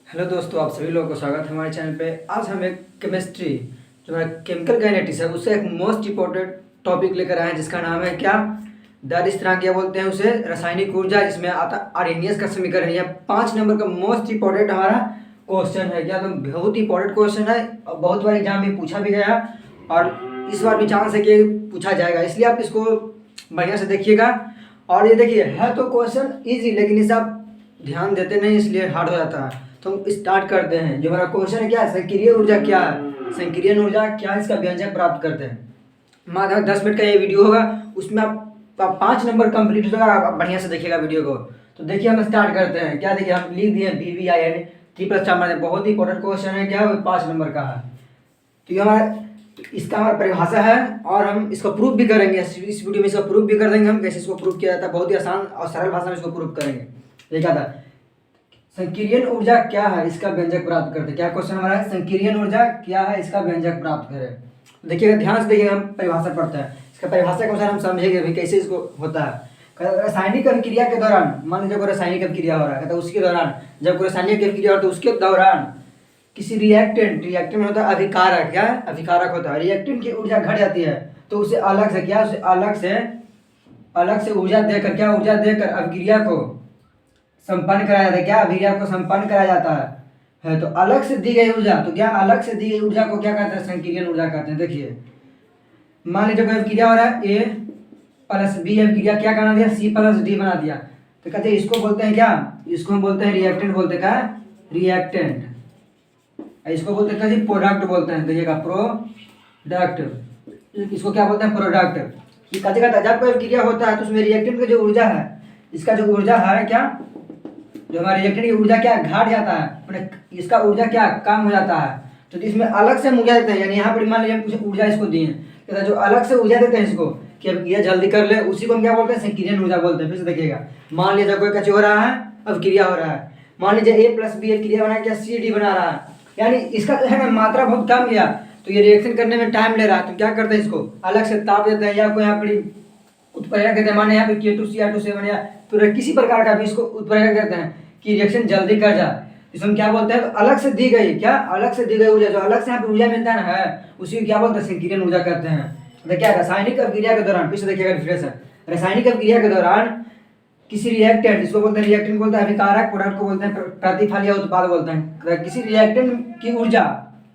Hello दोस्तों, आप सभी लोगों को स्वागत है हमारे चैनल पे। आज हम एक केमिस्ट्री जो हमारा केमिकल काइनेटिक्स है उससे एक मोस्ट इम्पोर्टेंट टॉपिक लेकर आए हैं जिसका नाम है क्या, दरिस्त्रांक क्या बोलते हैं उसे, रासायनिक ऊर्जा, जिसमें आता आर्हेनियस का समीकरण। यह 5 नंबर का मोस्ट इम्पोर्टेंट हमारा क्वेश्चन है। क्या तो बहुत ही इंपॉर्टेंट क्वेश्चन है और बहुत बार एग्जाम में पूछा भी गया और इस बार भी चांस है कि पूछा जाएगा, इसलिए आप इसको बढ़िया से देखिएगा। और ये देखिए, है तो क्वेश्चन ईजी लेकिन इसे आप ध्यान देते नहीं इसलिए हार्ड हो जाता है। तो हम स्टार्ट करते हैं। जो हमारा क्वेश्चन है क्या है, संक्रिय ऊर्जा क्या है, संक्रियण ऊर्जा क्या है, इसका व्यंजक प्राप्त करते हैं। मात्र 10 मिनट का ये वीडियो होगा, उसमें आप 5 नंबर कंप्लीट हो जाएगा। आप बढ़िया से देखिएगा वीडियो को। तो देखिए हम स्टार्ट करते हैं। क्या देखिए, हम लिख दिए VVIN 3+4, बहुत ही इंपॉर्टेंट क्वेश्चन है। क्या 5 नंबर का है। तो ये हमारा इसका हमारा परिभाषा है और हम इसको प्रूफ भी करेंगे। इस वीडियो में इसको प्रूफ भी कर देंगे हम कैसे इसको प्रूफ किया जाता है। बहुत ही आसान और सरल भाषा में इसको प्रूफ करेंगे। देखा था संक्रियण ऊर्जा क्या है, इसका व्यंजक प्राप्त करते हैं। क्या क्वेश्चन हमारा है, संक्रियण ऊर्जा क्या है, इसका व्यंजक प्राप्त करें। देखिएगा, ध्यान से देखिएगा, हम परिभाषा पढ़ते हैं। इसका परिभाषा के अनुसार हम समझेंगे भी कैसे इसको होता है। रासायनिक अभिक्रिया के दौरान, मान लीजिए कोई रासायनिक अभिक्रिया हो रहा है तो उसके दौरान, जब कोई रासायनिक अभिक्रिया हो तो उसके दौरान किसी रिएक्टेंट में होता है अभिकारक। क्या अभिकारक होता है, रिएक्टेंट की ऊर्जा घट जाती है तो उसे अलग से क्या, उसे अलग से ऊर्जा देकर, क्या ऊर्जा देकर अभिक्रिया को संपन्न कराया जाता है। क्या अभिक्रिया को संपन्न कराया जाता है तो अलग से दी गई ऊर्जा, तो क्या अलग से दी गई ऊर्जा को क्या कहते हैं, संक्रियण ऊर्जा कहते हैं। देखिए मान लीजिए कोई अभिक्रिया हो रहा है A+B, अभिक्रिया क्या बना दिया, C+D बना दिया। तो कहते हैं इसको बोलते हैं क्या, इसको हम बोलते हैं रिएक्टेंट बोलते हैं। क्या रिएक्टेंट, इसको बोलते हैं क्या, प्रोडक्ट बोलते हैं। देखिएगा प्रोडक्ट, इसको क्या बोलते हैं, प्रोडक्ट। ये कहते जब कोई अभिक्रिया होता है तो उसमें रिएक्टेंट की जो ऊर्जा है, इसका जो ऊर्जा है क्या, जो हमारे रिएक्टेंट की ऊर्जा क्या घट जाता है, इसका ऊर्जा क्या कम हो जाता है। तो इसमें अलग से ऊर्जा देते हैं। यानी यहाँ पर मान लीजिए हम कुछ ऊर्जा इसको दिए हैं, जो अलग से ऊर्जा देते हैं इसको कि अब ये जल्दी कर ले, उसी को हम क्या बोलते हैं, संक्रियण ऊर्जा बोलते हैं। फिर से देखिएगा, मान लीजिए कोई कच्ची हो रहा है, अभिक्रिया हो रहा है, मान लीजिए A+B अभिक्रिया बना क्या CD बना रहा है, यानी इसका है ना मात्रा बहुत कम लिया तो ये रिएक्शन करने में टाइम ले रहा है। तो क्या करते हैं, इसको अलग से ताप देते हैं या कोई यहाँ पर उत्प्रेरक देते हैं। माने यहाँ पे K2Cr2 या फिर किसी प्रकार का भी इसको उत्प्रेरक देते हैं कि रिएक्शन जल्दी कर जाए। इसमें हम क्या बोलते हैं, तो अलग से दी गई, क्या अलग से दी गई ऊर्जा, जो अलग से यहाँ पे ऊर्जा मिलता है ना, उसी को क्या बोलते हैं, संक्रियण ऊर्जा कहते हैं। देखिए रासायनिक अभिक्रिया के दौरान, फिर से देखिएगा रिफ्रेश, रासायनिक अभिक्रिया के दौरान किसी रिएक्टेंट, इसको बोलते हैं रिएक्टेंट बोलते हैं अभिकारक, प्रोडक्ट को बोलते हैं प्रतिफल या उत्पाद बोलते हैं। किसी रिएक्टेंट की ऊर्जा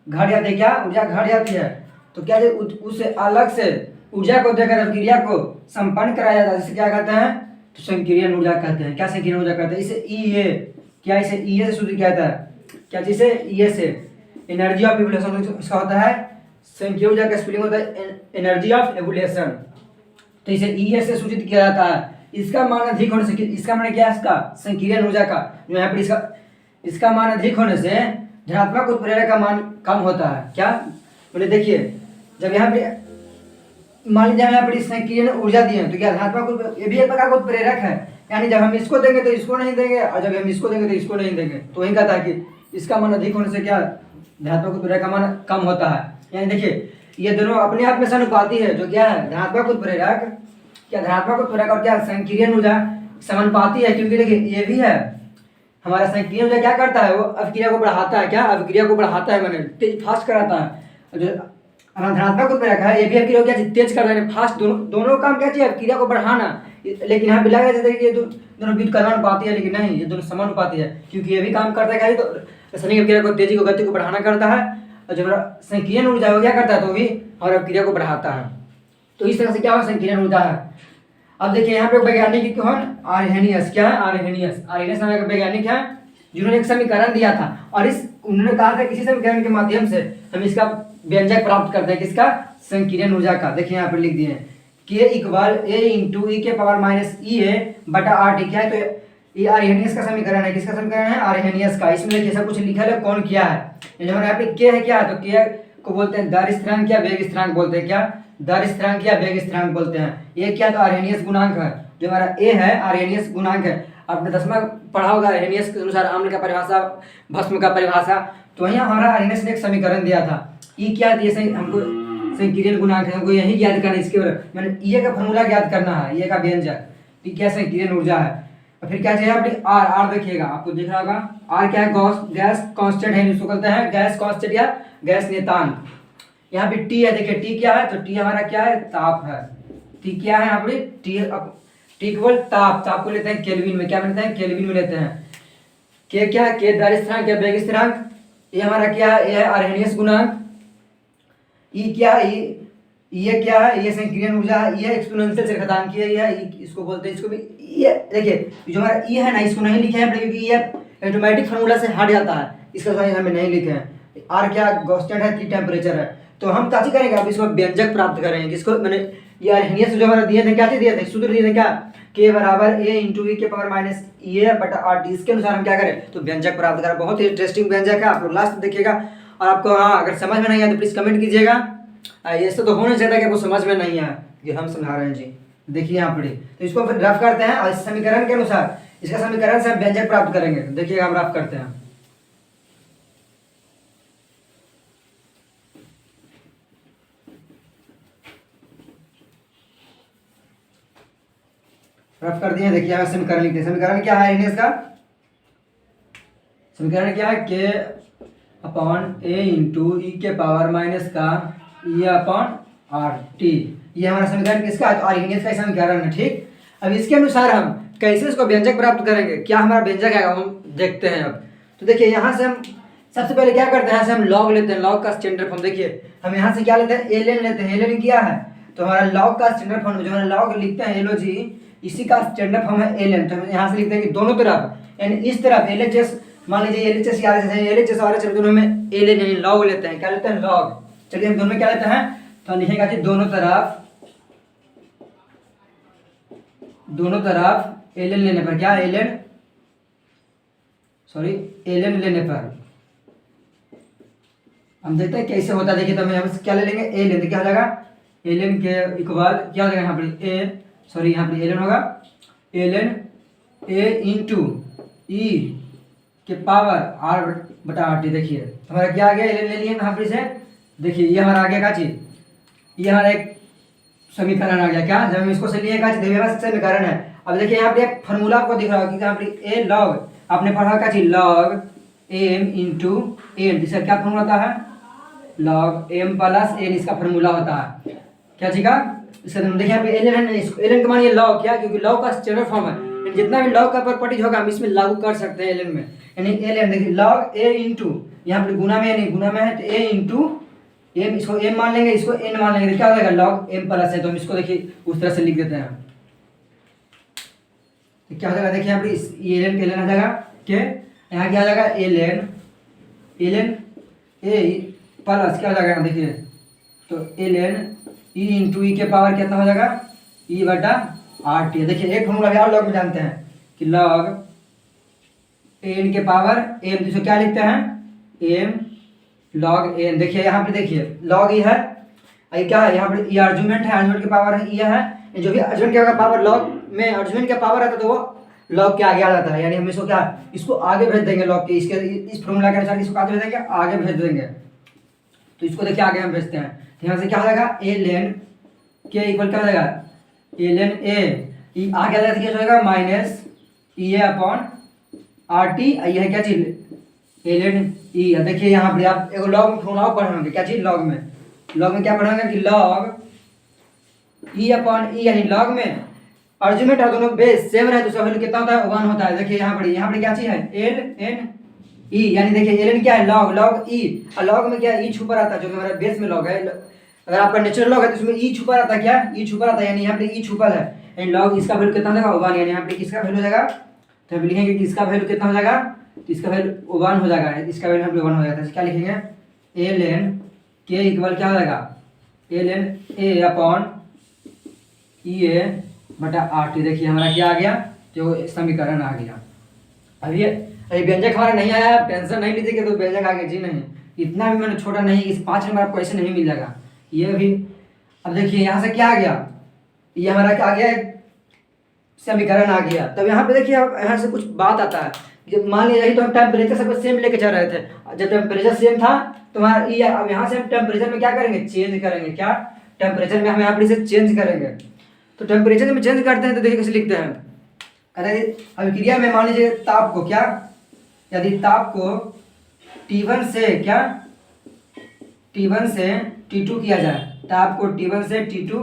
घट जाती है, क्या ऊर्जा घट जाती है तो क्या उससे अलग से ऊर्जा को देकर अभिक्रिया को संपन्न कराया जाता है। जिसे क्या कहते हैं, तो संक्रियण ऊर्जा कहते हैं। क्या संक्रियण ऊर्जा कहते हैं, इसे EA, क्या इसे EA से सूत्र कहता है, क्या जिसे EA से एनर्जी ऑफ एवोल्यूशन इसका होता है। संक्रियण ऊर्जा का स्पेलिंग होता है एनर्जी ऑफ एवोल्यूशन, तो इसे EA से सूचित किया जाता है। इसका मान अधिक होने से, इसका मान क्या है, इसका संक्रियण ऊर्जा का जो यहाँ पर इसका मान अधिक होने से धनात्मक उत्प्रेरक का मान कम होता है। क्या बोले, देखिए जब यहाँ पे मान लीजिए यहाँ पर संक्रियण ऊर्जा दी है तो क्या धनात्मक, ये भी एक प्रकार का उत्प्रेरक है। यानी जब हम इसको देंगे तो इसको नहीं देंगे और जब हम इसको देंगे तो इसको नहीं देंगे। तो वही कहता है कि इसका मान अधिक होने से क्या धनात्मक उत्प्रेरक का मान कम होता है। यानी देखिए ये दोनों अपने आप में समानुपाती है। जो क्या है, धनात्मक उत्प्रेरक, क्या धनात्मक उत्प्रेरक और क्या संक्रियण ऊर्जा समानुपाती है। क्योंकि देखिए ये भी है हमारा संक्रियण ऊर्जा क्या करता है, वो अभिक्रिया को बढ़ाता है। क्या अभिक्रिया को बढ़ाता है, मैंने तेज फास्ट कराता है। जो धनात्मक उत्प्रेरक है ये भी अभिक्रिया को क्या तेज कर रहा है, फास्ट, दोनों काम क्या चाहिए, अभिक्रिया को बढ़ाना। लेकिन यहाँ पे लगा जाता है कि ये दोनों व्युत्क्रमानुपाती है, लेकिन नहीं, ये दोनों समानुपाती है। क्योंकि ये भी काम करता है क्या, तो रासायनिक अभिक्रिया को तेजी को गति को बढ़ाना करता है और जो संक्रियण ऊर्जा हो क्या करता है, तो भी और अभिक्रिया को बढ़ाता है। तो इस तरह से क्या हुआ, संक्रियण ऊर्जा है। अब देखिए यहाँ पे वैज्ञानिक कौन, आर्हेनियस। क्या है, आर्हेनियस नाम का वैज्ञानिक है जिन्होंने एक समीकरण दिया था और उन्होंने कहा था किसी समीकरण के माध्यम से हम इसका व्यंजक प्राप्त करते हैं, किसका, संक्रियण ऊर्जा का। देखिए यहाँ पर लिख दिए हैं K=A/E/-EA/RT। क्या है, तो ये आर्हेनियस का समीकरण है। किसका समीकरण है, आर्हेनियस का। इसमें देखिए सब कुछ लिखा है कौन किया है। हमारे यहाँ पे K है, क्या है, तो K को बोलते हैं दर स्थिरांक या वेग स्थिरांक बोलते हैं। क्या दर स्थिरांक या वेग स्थिरांक बोलते हैं। ये क्या, तो आर्हेनियस गुणांक है। जो हमारा A है आर्हेनियस गुणांक है। आपने 10वां पढ़ा होगा आर्हेनियस के अनुसार अम्ल का परिभाषा, भस्म का परिभाषा। तो वहीं हमारा आर्हेनियस ने एक समीकरण दिया था। E क्या दिए, हमको संक्रियण गुणांक है, हमको यही याद करना है। इसके मैंने E का फॉर्मूला याद करना है, E का व्यंजक। क्या संक्रियण ऊर्जा है। और फिर क्या चाहिए अपनी आर। आर देखिएगा, आपको दिख रहा होगा आर क्या है, गैस कांस्टेंट है, जिसको कहते हैं गैस कांस्टेंट या गैस नियतांक। यहाँ पे टी है, देखिए टी क्या है, तो टी हमारा क्या है, ताप है। टी क्या है यहाँ पे, टी केवल ताप, ताप को लेते हैं केल्विन में, क्या लेते हैं, केल्विन में लेते हैं। के क्या है, के दर स्थिरांक या वेग स्थिरांक। ये हमारा क्या है, ये है अर्हेनियस गुणांक। ई क्या है, ये क्या है, ये संकीर्ण ऊर्जा है। ये एक्सपोनेंशियल से घातांकी है, ये इसको बोलते हैं, इसको भी ये देखिए जो हमारा ई है ना, इसको नहीं लिखे हैं क्योंकि ये ऑटोमेटिक फार्मूला से हट जाता है, इसका साइन हमें नहीं लिखे हैं। आर क्या कांस्टेंट है, टी टेम्परेचर है। तो हम क्या करेंगे, अब इसको व्यंजक प्राप्त करेंगे, किसको मैंने ये अर्हेनियस जो हमारा दिए थे, क्या चीज दिए थे, सूत्र दिए थे क्या, के बराबर ए इंटू ई के पावर माइनस ए बटा आर टी। इसके अनुसार हम क्या करें, तो व्यंजक प्राप्त करें। बहुत ही इंटरेस्टिंग व्यंजक है, आप लोग लास्ट देखिएगा। और आपको हाँ अगर समझ में नहीं आया तो प्लीज कमेंट कीजिएगा। ऐसा तो हो नहीं सकता कि आपको समझ में नहीं आया, ये हम समझा रहे हैं जी। देखिए यहाँ पर तो इसको फिर रफ करते हैं और इस समीकरण के अनुसार, इसका समीकरण से हम व्यंजक प्राप्त करेंगे। देखिएगा हम रफ करते हैं, रफ कर दिए। देखिए यहाँ समीकरण लिखते हैं। समीकरण क्या है इसका, समीकरण क्या है, के अपॉन ए इंटू ई के पावर माइनस का ई अपॉन आर टी। ये हमारा समीकरण किसका है, तो अर्हेनियस का समीकरण है, ठीक। अब इसके अनुसार हम कैसे इसको व्यंजक प्राप्त करेंगे, क्या हमारा व्यंजक है हम देखते हैं अब। तो देखिए यहाँ से हम सबसे पहले क्या करते हैं, यहाँ से हम लॉग लेते हैं, लॉग का स्टैंडर्ड फॉर्म। देखिए हम यहाँ से क्या लेते हैं, एल एन लेते हैं। एल एन क्या है, तो हमारा लॉग का स्टैंडर्ड फॉर्म जो है लॉग लिखते हैं, एल जी, इसी का स्टैंडर्ड फॉर्म है एल एन। तो हम यहाँ से लिखते हैं कि दोनों तरफ यानी इस तरफ एल एच एस, मान लीजिए L H S R H S, L H S R H S दोनों में एल एन यानी लॉग लेते हैं। क्या लेते हैं, लॉग। चलिए हम दोनों में क्या लेते हैं, तो लिखेगा कि दोनों तरफ एल एन लेने पर, क्या l n, sorry l n लेने पर हम देखते हैं कैसे होता है। देखिए तो हम यहाँ से क्या ले लेंगे, एल एन, क्या हो जाएगा, एल एन के इक्वल क्या हो जाएगा यहाँ पर ए, सॉरी यहाँ पर एल एन होगा, एल एन ए इंटू ई के पावर आर बटा आर टी। देखिए हमारा क्या आ गया, एल एन ले लिए यहाँ पर से। देखिए ये हमारा आ गया क्या चीज, ये हमारा एक समीकरण आ गया। क्या, जब हम इसको से लिए क्या चीज, समीकरण है। अब देखिए यहाँ पे एक फार्मूला आपको दिख रहा होगा कि यहाँ पे ए लॉग, आपने पढ़ा क्या चीज, लॉग एम इंटू एन। इसका क्या फार्मूला होता है, लॉग एम प्लस एन, इसका फार्मूला होता है क्या चीज का। इसका देखिए यहाँ पे एल एन है, इसको एल एन का मान ये लॉग, क्या, क्योंकि लॉग का स्टैंडर्ड फॉर्म है, जितना भी लॉग का प्रॉपर्टीज होगा हम इसमें लागू कर सकते हैं एल एन में। यानी एल एन देखिए लॉग ए इंटू, यहाँ पे गुना में यानी गुना में है तो ए इंटू एम, इसको एम मान लेंगे, इसको एन मान लेंगे, तो क्या हो जाएगा, लॉग एम प्लस है। तो हम इसको देखिए उस तरह से लिख देते हैं, तो क्या हो जाएगा, देखिए यहाँ पे एल एन के एल एन आ जाएगा के, यहाँ क्या आ जाएगा एल एन ए प्लस क्या हो जाएगा, देखिए तो एल एन ई इंटू ई के पावर कितना हो जाएगा, ई बटा आर टी। देखिए एक फॉर्मूला भी लॉग में जानते हैं कि लॉग एन के पावर एम, जिसको क्या लिखते हैं, एम लॉग एन। देखिए यहाँ पे देखिए लॉग ई है, ये क्या है, यहाँ पे ये आर्गुमेंट है, आर्गुमेंट के पावर है, ये है जो भी आर्गुमेंट के पावर, लॉग में आर्गुमेंट का पावर आता है तो वो लॉग के आगे आ जाता है। यानी हम इसको क्या, इसको आगे भेज देंगे लॉग के, इसके इस फॉर्मूला के अनुसार इसको आगे भेज देंगे, आगे भेज देंगे। तो इसको देखिए आगे हम भेजते हैं, तो यहाँ से क्या हो जाएगा, एल एन के इक्वल क्या हो जाएगा, एल एन ए आगे आ जाएगा, क्या हो जाएगा, माइनस ई ए अपॉन आर टी। ये है क्या चीज, एल एन ई। देखिए यहाँ पर आप एक लॉग में फॉर्मूला पढ़े होंगे, क्या चीज, लॉग में क्या पढ़ेंगे कि लॉग ई अपॉन ई, यानी लॉग में आर्गुमेंट और दोनों बेस सेम रहे तो उसका वैल्यू कितना होता है, 1 होता है। देखिए यहाँ पर क्या चीज है, एल एन ई, यानी देखिए एल एन क्या है, लॉग ई, और लॉग में क्या ई छुपा रहता है, जो हमारा बेस में लॉग है। अगर आपका नेचुरल लॉग है तो उसमें ई छुपा रहता है, क्या, ई छुपा रहता है, यानी यहाँ पे ई छुपल है, यानी लॉग इसका वैल्यू कितना होगा, 1। यानी यहाँ पे किसका वैल्यू हो जाएगा, तो हम लिखेंगे कि इसका वैल्यू कितना हो जाएगा, तो इसका वैल्यू 1 हो जाएगा, इसका वैल्यू हम 1 हो जाता है। क्या लिखेंगे, एल एन के इक्वल क्या हो जाएगा, एल एन ए अपॉन ई ए बटा आर टी। देखिए हमारा क्या आ गया, जो समीकरण आ गया। अभी व्यंजक हमारा नहीं आया, टेंशन नहीं लीजिए तो व्यंजक आ गया जी, नहीं इतना भी मैंने छोटा नहीं, इस 5 नंबर आपको ऐसे नहीं मिल जाएगा ये भी। अब देखिए यहाँ से क्या आ गया, ये हमारा क्या आ गया, समीकरण आ गया। तब यहाँ पे देखिए यहाँ से कुछ बात आता है, जब मान लीजिए तो हम टेम्परेचर सब सेम लेके चल रहे थे, जब टेम्परेचर सेम था तो हमारा ये, अब यहाँ से हम टेम्परेचर में क्या करेंगे, चेंज करेंगे। क्या, टेम्परेचर में हम यहाँ पर इसे चेंज करेंगे। तो टेम्परेचर में चेंज करते हैं तो देखिए कैसे लिखते हैं, कहते अभिक्रिया में मान लीजिए ताप को क्या, यदि ताप को T1 से क्या, T1 से T2 किया जाए, ताप को T1 से T2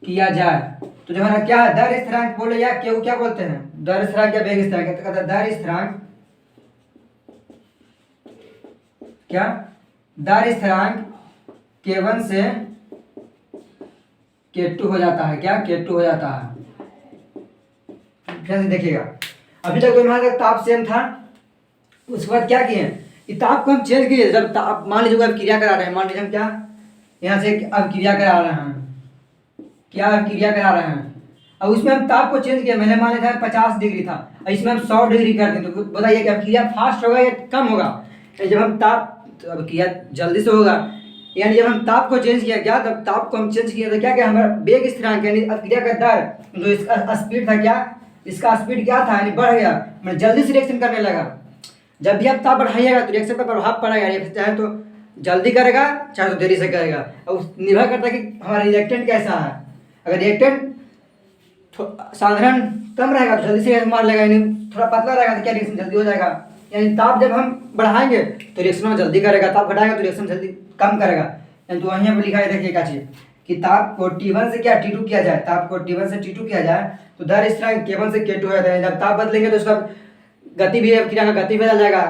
किया जाए तो जो हमारा क्या है दर स्थिरांक बोले या क्या बोलते हैं, दर स्थिरांक या वेग स्थिरांक, कहते हैं दर स्थिरांक क्या, दर स्थिरांक K1 से K2 हो जाता है, क्या K2 हो जाता है। फिर से देखिएगा अभी तक तो हमारा ताप सेम था, उसके बाद क्या किए कि ताप को हम चेंज किए। जब ताप मान लीजिए अब क्रिया करा रहे हैं, मान लीजिए हम क्या यहाँ से अब क्रिया करा रहे हैं, क्या अब क्रिया करा रहे हैं, अब उसमें हम ताप को चेंज किया, मैंने मान लिया था 50 डिग्री था, इसमें हम 100 डिग्री कर दें तो बताइए क्या क्रिया फास्ट होगा या कम होगा। जब हम ताप तो अब क्रिया जल्दी से होगा, यानी जब हम ताप को चेंज किया क्या, तब ताप को हम चेंज किया तो क्या क्या हमारा वेग स्थिरांक यानी अब क्रिया का दर जो इसका स्पीड था क्या, इसका स्पीड क्या था यानी बढ़ गया, मैं जल्दी से रिएक्शन करने लगा। जब भी आप ताप बढ़ाइएगा तो रिएक्शन पर प्रभाव पड़ेगा, चाहे तो जल्दी करेगा चाहे तो देरी से करेगा, और निर्भर करता है कि हमारा रिएक्टेंट कैसा है। अगर रिएक्टेंट साधारण कम रहेगा तो जल्दी से मार लेगा, यानी थोड़ा पतला रहेगा तो क्या रिएक्शन जल्दी हो जाएगा। यानी ताप जब हम बढ़ाएंगे तो रिएक्शन जल्दी करेगा, ताप घटाएंगे तो रिएक्शन जल्दी कम करेगा। यानी तो वहीं पर लिखा है देखिए क्या चीज़ कि ताप को T1 से क्या T2 किया जाए, ताप को T1 से T2 किया जाए तो दर स्थिरांक K1 से K2 हो जाता है। जब ताप बदलेंगे तो उसका गति भी क्रिया का गति बदल जाएगा।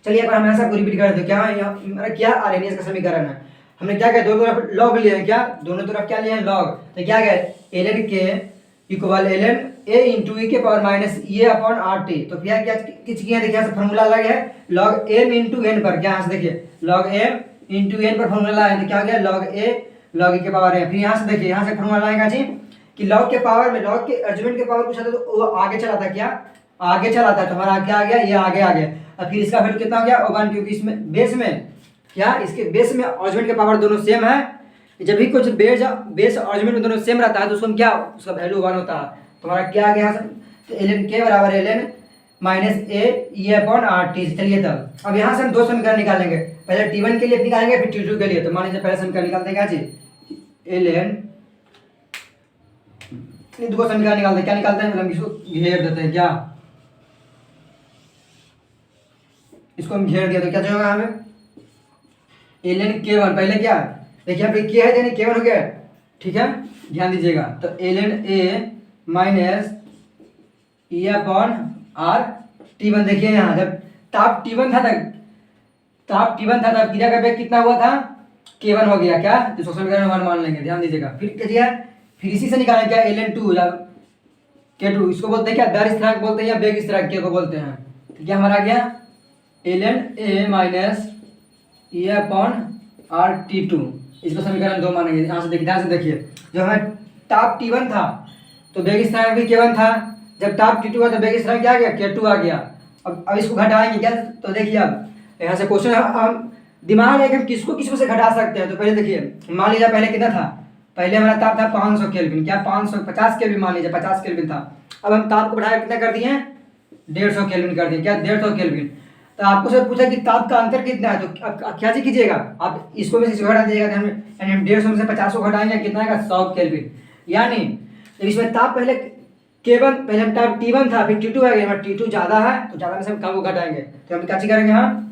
चलिए अब हम ऐसा को रिपीट कर दो, क्या हमारा क्या आर्हेनियस का समीकरण है, हमने क्या किया दोनों तरफ लॉग लिए हैं, क्या दोनों तरफ क्या लिए हैं लॉग, तो क्या गया ln k equal ln a into e के पावर माइनस ए अपॉन आर टी। तो क्या क्या किस किया देखिए फॉर्मूला अलग है log m इंटू एन पर, क्या यहाँ से देखिए log m इंटू एन पर फॉर्मूला है तो क्या हो गया log a log e के पावर है। फिर यहाँ से देखिए यहाँ से फॉर्मूला आएगा जी कि log के पावर में log के अर्जुमेंट के पावर पूछा था तो वो आगे चला था, क्या आगे चला था, तो हमारा क्या आ गया ये आगे आ गया। अब फिर इसका वैल्यू कितना हो गया 1, क्योंकि इसमें बेस में क्या इसके बेस में अर्जुमेंट के पावर दोनों सेम है। जब भी कुछ बेस अर्जुमेंट में दोनों सेम रहता है तो उसमें क्या उसका वैल्यू 1 होता है। तो हमारा क्या आ गया तो ln k बराबर ln माइनस ए अपॉन आर टी। चलिए तब अब यहाँ से हम दो समीकरण निकालेंगे, पहले T1 के लिए निकालेंगे फिर T2 के लिए। तो मान लीजिए पहले समीकरण निकालते हैं क्या जी ln, दो समीकरण निकालते हैं, क्या निकालते हैं मतलब इसको घेर देते हैं, क्या इसको हम घेर दिया तो क्या होगा हमें ln k1 पहले क्या देखिए यहाँ पे k है यानी k1 हो गया, ठीक है ध्यान दीजिएगा। तो ln a minus e upon R T1। देखिए यहाँ जब ताप T1 था तब क्रिया का वेग कितना हुआ था k1 हो गया, क्या तो समीकरण 1 मान लेंगे, ध्यान दीजिएगा। फिर क्या फिर इसी से निकालें क्या ln 2 k2, इसको बोलते हैं क्या दर स्थिरांक बोलते हैं या वेग स्थिरांक k को बोलते हैं। तो क्या हमारा आ गया ln a minus e upon R T2, इसको समीकरण 2 मानेंगे। यहाँ से देखिए ध्यान से देखिए जब हमें ताप T1 था तो वेग स्थिरांक भी k1 था, जब ताप T2 हुआ तो वेग स्थिरांक क्या आ गया k2 आ गया। अब इसको घटाएंगे क्या, तो देखिए अब यहाँ से क्वेश्चन हम दिमाग है कि हम किसको से घटा सकते हैं। तो पहले देखिए मान लीजिए पहले कितना था, पहले हमारा ताप था 500 केल्विन, क्या 550 केल्विन मान लीजिए 50 केल्विन था। अब हम ताप को बढ़ाया कितना कर दिए 150 केल्विन कर दिए, क्या 150 केल्विन। तो आपको से पूछा कि ताप का अंतर कितना है, तो अब क्या चीज कीजिएगा आप इसको में से घटा दीजिएगा, हम 150 में से 50 को घटाएंगे कितना आएगा 100 केल्विन। यानी इसमें ताप पहले K1 पहले हम ताप T1 था फिर T2 आ गया, T2 ज़्यादा है तो ज़्यादा में से हम कम को घटाएंगे। तो हम क्या चीज करेंगे यहाँ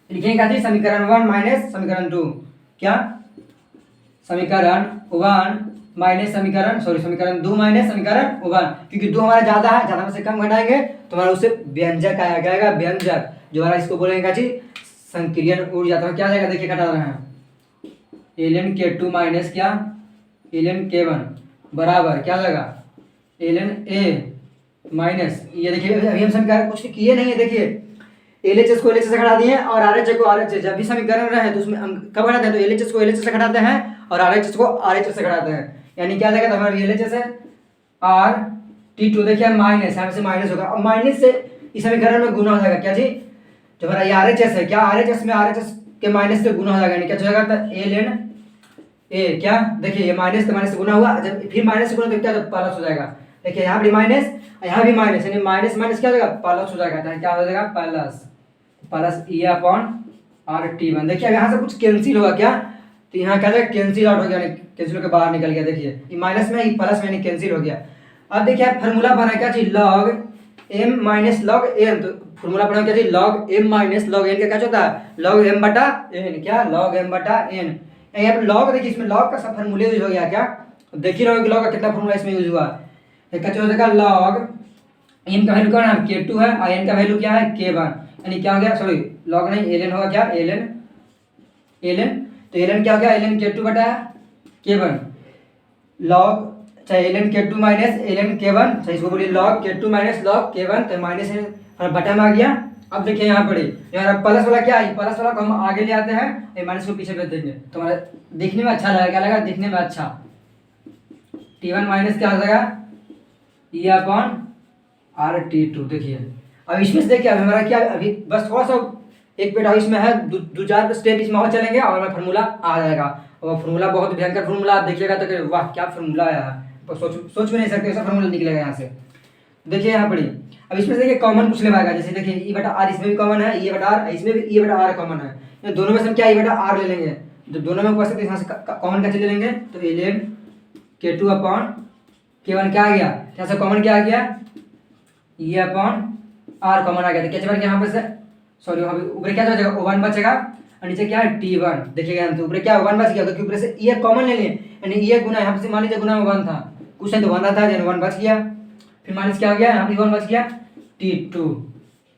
लिखेंगे क्या चीज समीकरण 1 माइनस समीकरण 2, क्या समीकरण 1 माइनस समीकरण 2 माइनस समीकरण 1, क्योंकि 2 हमारा ज़्यादा है, ज़्यादा में से कम घटाएंगे तो हमारा उससे व्यंजक आया जाएगा, व्यंजक जो हमारा इसको बोलेंगे क्या चीज संक्रियन ऊर्जा। तो क्या जाएगा देखिए घटा रहे हैं ln k2 माइनस क्या ln k1 बराबर क्या लगा ln a माइनस ये देखिए अभी हम समीकरण कुछ किए नहीं है, देखिए LHS को LHS से घटा दिए और RHS को RHS, जब भी समीकरण रहे तो उसमें हम कब घटाते हैं तो LHS को LHS से घटाते हैं और RHS को RHS से घटाते हैं। यानी क्या जाएगा तो हमारा LHS है R T2 देखिए माइनस यहाँ से माइनस होगा और माइनस से इस समीकरण में गुना हो जाएगा, क्या जी जो हमारा ये RHS है क्या RHS में RHS के माइनस से गुना हो जाएगा, यानी क्या हो जाएगा ln a, क्या देखिए ये माइनस से गुना हुआ, जब फिर माइनस से गुना तो क्या प्लस हो जाएगा। देखिए यहाँ भी माइनस यहाँ भी माइनस, यानी माइनस माइनस क्या हो जाएगा प्लस हो जाएगा, क्या हो जाएगा plus e upon R T1। देखिए अब यहाँ से कुछ कैंसिल होगा क्या, तो यहाँ क्या जाएगा कैंसिल आउट हो गया, कैंसिल होकर बाहर निकल गया। देखिए ये माइनस में प्लस में कैंसिल हो गया। अब देखिए फार्मूला बना क्या चीज log m minus log n, तो फार्मूला बना क्या चीज log m minus log n का क्या होता है लॉग एम बटा एन, क्या लॉग एम बटा एन। यहाँ पे लॉग देखिए इसमें लॉग का सब फार्मूले यूज हो गया क्या, देख ही रहोगे लॉग का कितना फार्मूला इसमें यूज हुआ है। क्या होगा लॉग एम का वैल्यू क्या है k2 है और एन का वैल्यू क्या है k1, यानी क्या हो गया सॉरी लॉग नहीं एल एन होगा क्या एल एन तो एल एन क्या हो गया एल एन k2 बटा k1 लॉग चाहे l n k2 minus l n k1 चाहे इसको बोलिए log k2 minus log k1 तो माइनस बटा में आ गया। अब देखिए यहाँ पर यार प्लस वाला क्या है, प्लस वाला को हम आगे ले आते हैं ये माइनस को पीछे भेज देंगे तो हमारा दिखने में अच्छा लगेगा, क्या लगा दिखने में अच्छा। t1 माइनस क्या हो जाएगा e अपॉन आर t2। देखिए अब इसमें से देखिए अब हमारा क्या अभी बस थोड़ा सा एक बेटा इसमें है दो चार स्टेप इसमें और चलेंगे और हमारा फार्मूला आ जाएगा। और फार्मूला बहुत भयंकर फार्मूला आप देखिएगा तो वाह क्या फार्मूला आया है, सोच भी नहीं सकते ऐसा फार्मूला निकलेगा यहाँ से। देखिए यहाँ पर अब इसमें से देखिए कॉमन कुछ लेवाएगा, जैसे देखिए ई बटा आर इसमें भी कॉमन है, ई बटा आर इसमें भी ई बटा आर कॉमन है, ये दोनों में से हम क्या ई बटा आर ले लेंगे, जब दोनों में उपस्थित यहाँ से कॉमन कैसे ले लेंगे तो एल k2 अपॉन k1 क्या आ गया यहाँ से कॉमन क्या आ गया ई अपॉन आर कॉमन आ गया। तो क्या चलेगा यहाँ पे से सॉरी वहाँ पे ऊपर क्या बचेगा O1 बचेगा और नीचे क्या है T1। देखिएगा यहाँ तो ऊपर क्या O1 बच गया क्योंकि ऊपर से ये कॉमन ले लिए यानी ये गुना यहाँ पे मान लीजिए गुना में 1 था कुछ नहीं तो 1 था यानी 1 बच गया, फिर माइनस क्या हो गया यहाँ पे 1 बच गया T2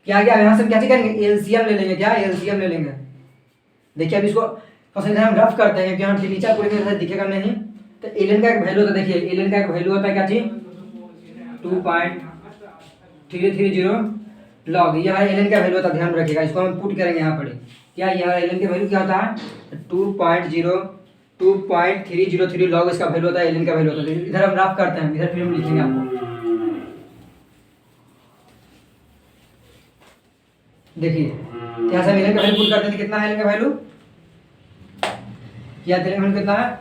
क्या आ गया। यहाँ से हम क्या करेंगे एलसीएम ले लेंगे, क्या एलसीएम ले लेंगे। देखिए अब इसको फर्स्ट हम रफ करते हैं क्योंकि हम नीचे पूरे तरह से दिखेगा नहीं। तो एल का एक वैल्यू होता है, देखिए एल का एक वैल्यू होता है क्या चीज 2.330 लॉग, यह एल का वैल्यू होता है, ध्यान रखिएगा इसको हम पुट करेंगे यहाँ पर क्या यह एल का वैल्यू क्या होता है 2.303 लॉग इसका वैल्यू होता है, एल का वैल्यू होता है। इधर हम रफ करते हैं, इधर फिर हम लिखेंगे आपको देखिए यहाँ से एल का वैल्यू पुट करते हैं कितना है एल का वैल्यू क्या वैल्यू कितना है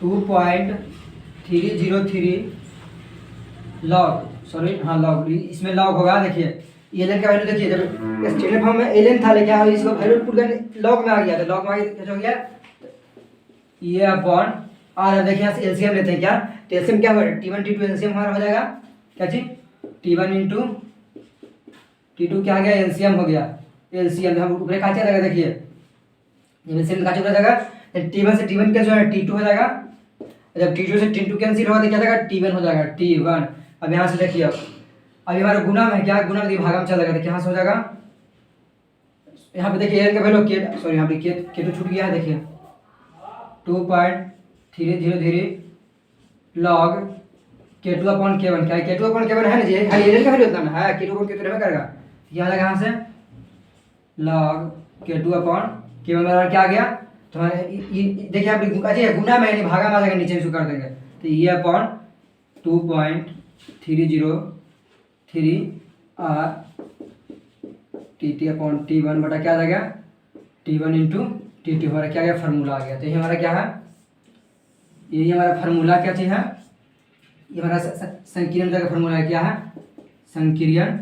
2.303 लॉग सॉरी हाँ लॉग इसमें लॉग होगा। देखिए एल का वैल्यू देखिए जब स्टैंडर्ड फॉर्म में एल था लेकिन इसको वैल्यू पुट करके लॉग में आ गया तो लॉग में आ गया क्या हो गया ये अपॉन आर। देखिए यहाँ से एलसीएम लेते हैं क्या तो एलसीएम क्या होगा T1 T2 एलसीएम हमारा हो जाएगा क्या चीज T1 इंटू T2 क्या आ गया एलसीएम हो गया, एलसीएम हम ऊपर का क्या रहेगा देखिए एलसीएम का क्या हो जाएगा T1 से T1 कैंसिल हो जाएगा T2 हो जाएगा, जब T2 से T2 कैंसिल होगा तो क्या जाएगा T1 हो जाएगा T1। अब यहाँ से देखिए अभी हमारा गुना में क्या गुना में भागा में चल जाएगा, देखिए यहाँ से हो जाएगा यहाँ पे देखिए एल का वैल्यू के सॉरी यहाँ पे k2 छूट गया है देखिए 2.303 लॉग k2 अपॉन k1 क्या k2 अपॉन k1 है ना जी खाली एल का वैल्यू उतना है k2 अपॉन k2 रहना करेगा क्या आ जाएगा यहाँ से लॉग k2 अपॉन k1 बराबर क्या आ गया तो देखिए आप अच्छा गुना में यानी भागा में आ जाएगा नीचे इसको कर देंगे तो ये upon 2.303 R T upon T1 बटा क्या आ जाएगा T1 इंटू T2 हमारा क्या गया फार्मूला आ गया। तो ये हमारा क्या है ये हमारा फार्मूला क्या चीज़ है ये हमारा संकीर्ण का फार्मूला है क्या है संकीर्ण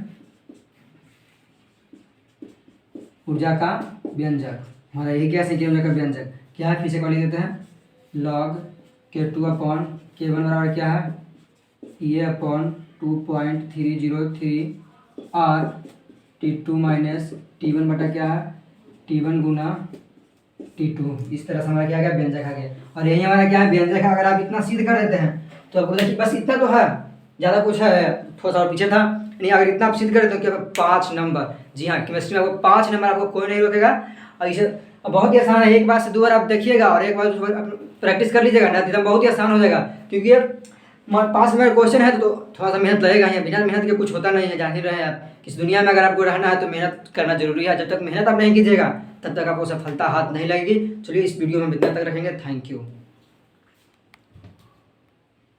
ऊर्जा का व्यंजक हमारा यही क्या संकीर्ण ऊर्जा का व्यंजक क्या है फिर से लिख देते हैं लॉग k2 अपॉन k1 बराबर क्या है ये upon 2.303 are T2 minus T1 बटा क्या है T1 गुना T2। इस तरह से हमारा क्या गया व्यंजक आ गया और यही हमारा क्या है व्यंजक। अगर आप इतना सिद्ध कर देते हैं तो आपको देखिए बस इतना तो है ज़्यादा कुछ है थोड़ा सा और पीछे था नहीं। अगर इतना आप सिद्ध कर देते हो कि 5 नंबर जी हाँ केमिस्ट्री में आपको 5 नंबर आपको कोई नहीं रोकेगा। और इसे बहुत ही आसान है, एक बार से 2 बार आप देखिएगा और एक बार प्रैक्टिस कर लीजिएगा ना एकदम बहुत ही आसान हो जाएगा क्योंकि 5 नंबर क्वेश्चन है तो थोड़ा सा मेहनत लगेगा ही, बिना मेहनत के कुछ होता नहीं है, जान ही रहे हैं आप। इस दुनिया में अगर आपको रहना है तो मेहनत करना जरूरी है, जब तक मेहनत आप नहीं कीजिएगा तब तक आपको सफलता हाथ नहीं लगेगी। चलिए इस वीडियो में इतना तक रखेंगे, थैंक यू।